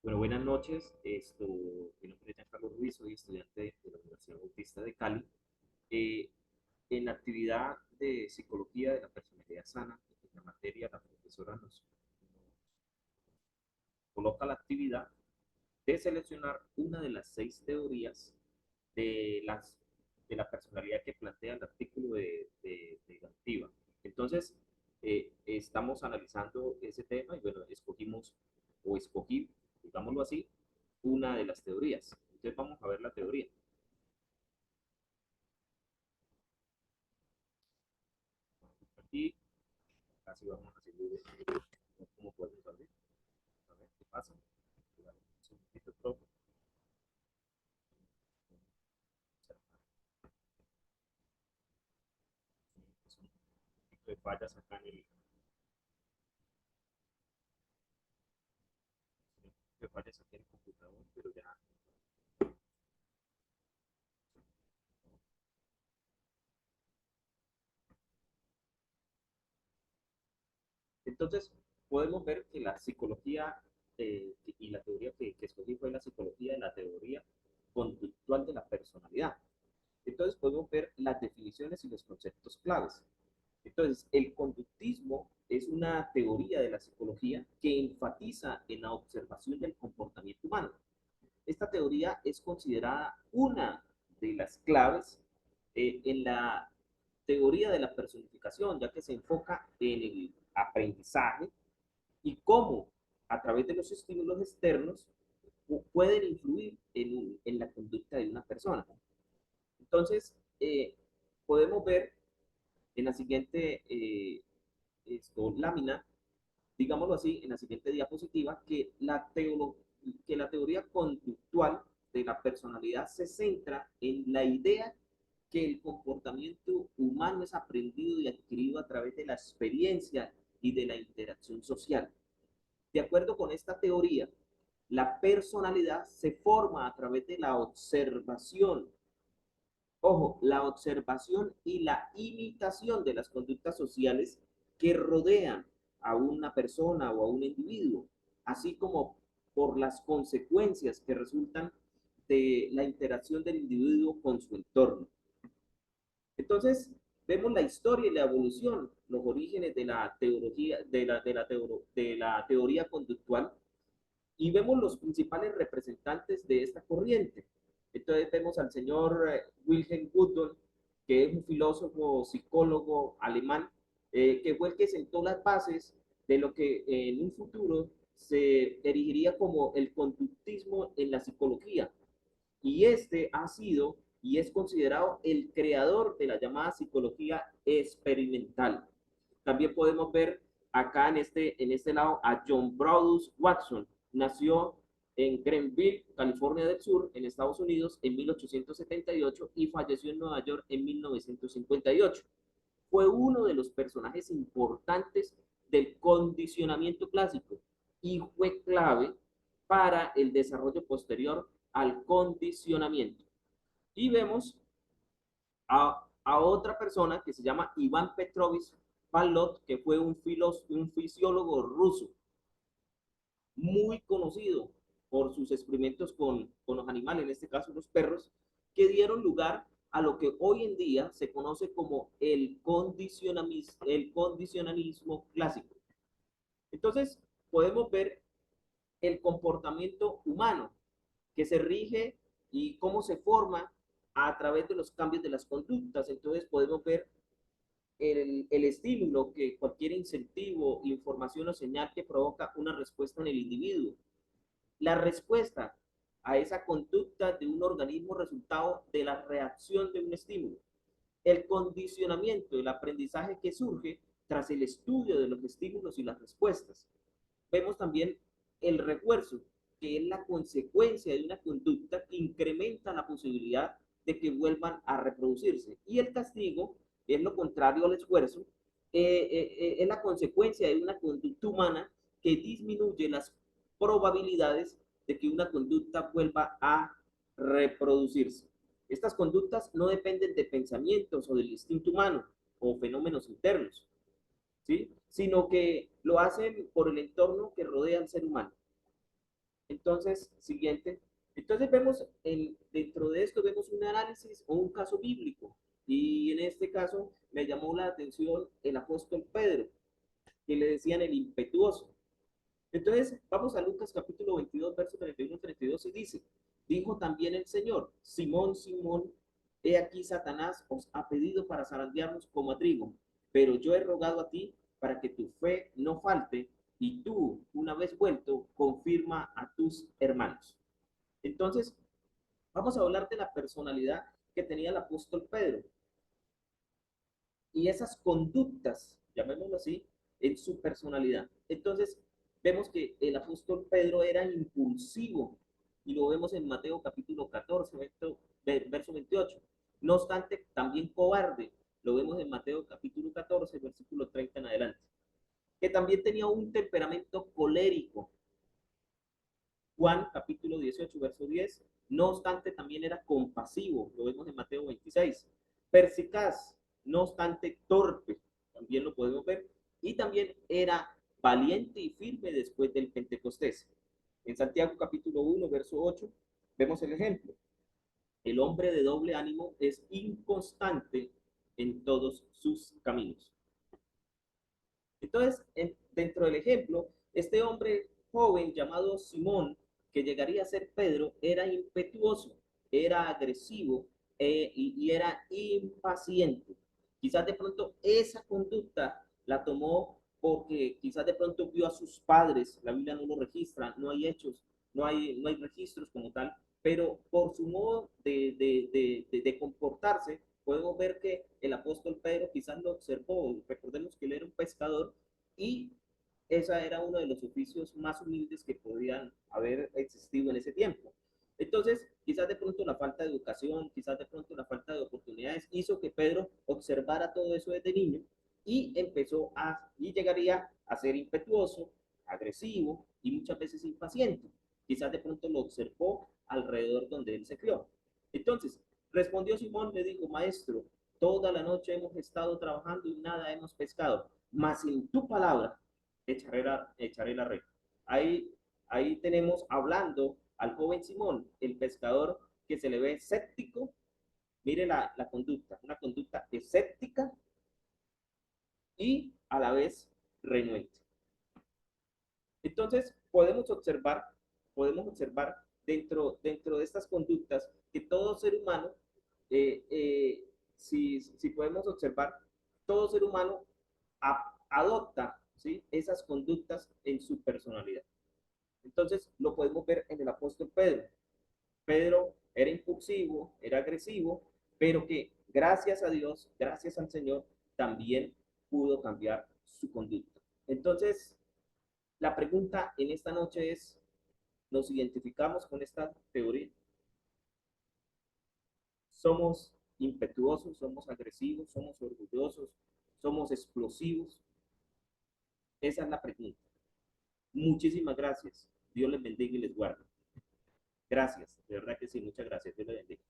Bueno, buenas noches. Mi nombre es Giancarlo Ruiz, soy estudiante de la Universidad Bautista de Cali. Eh, en la actividad de psicología de la personalidad sana, en la materia, la profesora nos coloca la actividad de seleccionar una de las 6 teorías de, las, de la personalidad que plantea el artículo de Gantiva. Entonces, estamos analizando ese tema y bueno, escogí, digámoslo así, una de las teorías. Entonces vamos a ver la teoría. Aquí casi vamos a seguir cómo podemos abrir. A ver qué pasa. Un segundito, profe. Son un poquito de fallas acá en el computador, pero ya. Entonces, podemos ver que la psicología y la teoría que escogí fue la psicología de la teoría conductual de la personalidad. Entonces, podemos ver las definiciones y los conceptos claves. Entonces, el conductismo es una teoría de la psicología que enfatiza en la observación del comportamiento humano. Esta teoría es considerada una de las claves en la teoría de la personificación, ya que se enfoca en el aprendizaje y cómo a través de los estímulos externos pueden influir en la conducta de una persona. Entonces, podemos ver en la siguiente lámina, digámoslo así, en la siguiente diapositiva, que la teoría conductual de la personalidad se centra en la idea que el comportamiento humano es aprendido y adquirido a través de la experiencia y de la interacción social. De acuerdo con esta teoría, la personalidad se forma a través de la observación, ojo, la observación y la imitación de las conductas sociales que rodean a una persona o a un individuo, así como por las consecuencias que resultan de la interacción del individuo con su entorno. Entonces, vemos la historia y la evolución, los orígenes de la teoría, de la teoría conductual y vemos los principales representantes de esta corriente. Entonces vemos al señor Wilhelm Gudon, que es un filósofo, psicólogo alemán, que fue el que sentó las bases de lo que en un futuro se erigiría como el conductismo en la psicología. Y este ha sido y es considerado el creador de la llamada psicología experimental. También podemos ver acá en este lado a John Brodus Watson. Nació en Greenville, California del Sur, en Estados Unidos, en 1878 y falleció en Nueva York en 1958. Fue uno de los personajes importantes del condicionamiento clásico y fue clave para el desarrollo posterior al condicionamiento. Y vemos a otra persona que se llama Iván Petrovich Pavlov, que fue un fisiólogo ruso muy conocido por sus experimentos con los animales, en este caso los perros, que dieron lugar a lo que hoy en día se conoce como el condicionalismo clásico. Entonces, podemos ver el comportamiento humano que se rige y cómo se forma a través de los cambios de las conductas. Entonces, podemos ver el estímulo, que cualquier incentivo, información o señal que provoca una respuesta en el individuo. La respuesta a esa conducta de un organismo resultado de la reacción de un estímulo. El condicionamiento, el aprendizaje que surge tras el estudio de los estímulos y las respuestas. Vemos también el refuerzo, que es la consecuencia de una conducta que incrementa la posibilidad de que vuelvan a reproducirse. Y el castigo es lo contrario al esfuerzo, es la consecuencia de una conducta humana que disminuye las probabilidades de que una conducta vuelva a reproducirse. Estas conductas no dependen de pensamientos o del instinto humano o fenómenos internos, ¿sí? Sino que lo hacen por el entorno que rodea al ser humano. Entonces, siguiente. Entonces vemos, dentro de esto vemos un análisis o un caso bíblico. Y en este caso me llamó la atención el apóstol Pedro, que le decían el impetuoso. Entonces, vamos a Lucas capítulo 22, verso 31 y 32 y dice, dijo también el Señor, Simón, Simón, he aquí Satanás os ha pedido para zarandearnos como a trigo, pero yo he rogado a ti para que tu fe no falte y tú, una vez vuelto, confirma a tus hermanos. Entonces, vamos a hablar de la personalidad que tenía el apóstol Pedro y esas conductas, llamémoslo así, en su personalidad. Entonces, vemos que el apóstol Pedro era impulsivo y lo vemos en Mateo capítulo 14, verso 28. No obstante, también cobarde, lo vemos en Mateo capítulo 14, versículo 30 en adelante. Que también tenía un temperamento colérico. Juan capítulo 18, verso 10. No obstante, también era compasivo, lo vemos en Mateo 26. Persicaz, no obstante, torpe, también lo podemos ver. Y también era valiente y firme después del Pentecostés. En Santiago capítulo 1, verso 8, vemos el ejemplo. El hombre de doble ánimo es inconstante en todos sus caminos. Entonces, dentro del ejemplo, este hombre joven llamado Simón, que llegaría a ser Pedro, era impetuoso, era agresivo y era impaciente. Quizás de pronto esa conducta la tomó porque quizás de pronto vio a sus padres, la Biblia no lo registra, no hay hechos, no hay registros como tal, pero por su modo de comportarse, podemos ver que el apóstol Pedro quizás lo observó. Recordemos que él era un pescador y esa era uno de los oficios más humildes que podían haber existido en ese tiempo. Entonces, quizás de pronto la falta de educación, quizás de pronto la falta de oportunidades hizo que Pedro observara todo eso desde niño y llegaría a ser impetuoso, agresivo y muchas veces impaciente. Quizás de pronto lo observó alrededor donde él se crió. Entonces, respondió Simón, le dijo, maestro, toda la noche hemos estado trabajando y nada hemos pescado, mas en tu palabra echaré la red. Ahí, ahí tenemos hablando al joven Simón, el pescador que se le ve escéptico. Mire la conducta, una conducta escéptica y a la vez renuente. Entonces, podemos observar dentro de estas conductas que todo ser humano, si podemos observar, todo ser humano adopta, ¿sí?, esas conductas en su personalidad. Entonces, lo podemos ver en el apóstol Pedro. Pedro era impulsivo, era agresivo, pero que gracias a Dios, gracias al Señor, también pudo cambiar su conducta. Entonces, la pregunta en esta noche es, ¿nos identificamos con esta teoría? ¿Somos impetuosos, somos agresivos, somos orgullosos, somos explosivos? Esa es la pregunta. Muchísimas gracias. Dios les bendiga y les guarde. Gracias, de verdad que sí, muchas gracias. Dios les bendiga.